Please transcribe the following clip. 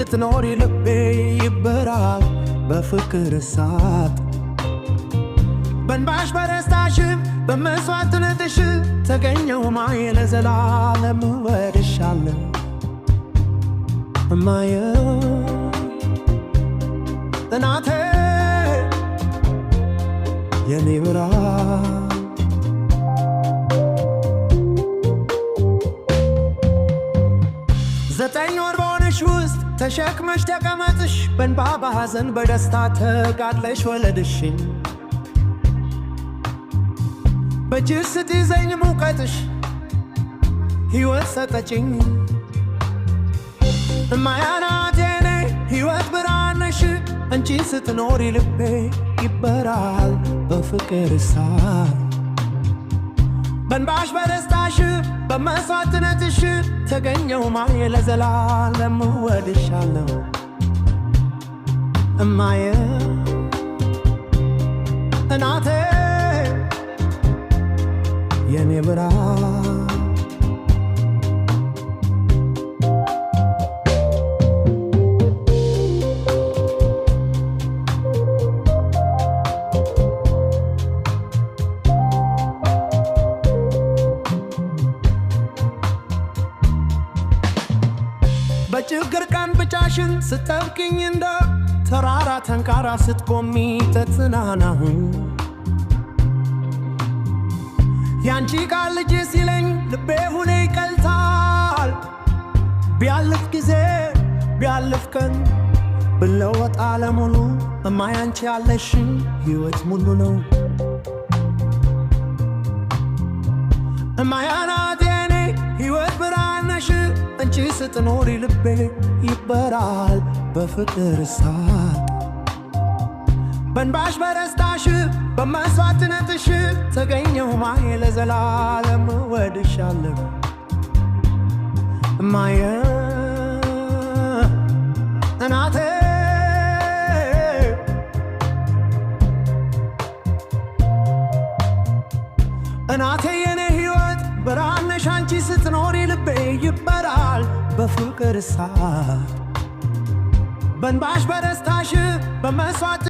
ስትኖሪ ልቤ ይበራል በፍቅር እሳት በእንባሽ በደስታሽ በመስዋዕትነትሽ ተገኘው ማየ ለዘላለም እወድሻለሁ እማዬ እናቴ የኔ ብርሃን ዘጠኝ ወር በሆነሽ ውስጥ ተሸክመሽ ተቀመጥሽ በእንባ በሐዘን በደስታ ተጋድለሽ ወለድሽኝ በእጅሽ ስትይዘኝ ሙቀትሽ ሕይወት ሰጠችኝ እማዬ እናቴ የኔ ሕይወት ብርሃን ነሽ አንቺ ስትኖሪ ልቤ ይበራል በፍቅር እሳት በእንባሽ በደስታሽ በመስዋዕትነትሽ ተገኘው ማየ ለዘላለም እወድሻለሁ እማዬ እናቴ የኔ ብርሃን በችግር ቀን ብቻሽን ስትጠብቅኝ እንደ ተራራ ተንካራ ስትቆሚ ተጽናናሁኝ ያንቺ ቃል ልጄ ሲለኝ ልቤ ሁሌ ይቀልጣል ቢያልፍ ጊዜ ቢያልፍ ቀን ብለወጥ ዓለሙሉ እማዬ አንቺ ያለሽኝ ሕይወት ሙሉ ነው እማዬ እናቴ የኔ ሕይወት ብርሃን ነሽ አንቺ ስትኖሪ ልቤ ይበራል በፍቅር እሳት በእንባሽ በደስታሽ በመስዋዕትነትሽ ተገኘው ማየ ለዘላለም እወድሻለሁ እማዬ እናቴ እናቴ የኔ ሕይወት ብርሃን ነሽ አንቺ ስትኖሪ ልቤ ይበራል በፍቅር እሳት በእንባሽ በደስታሽ በመስዋዕት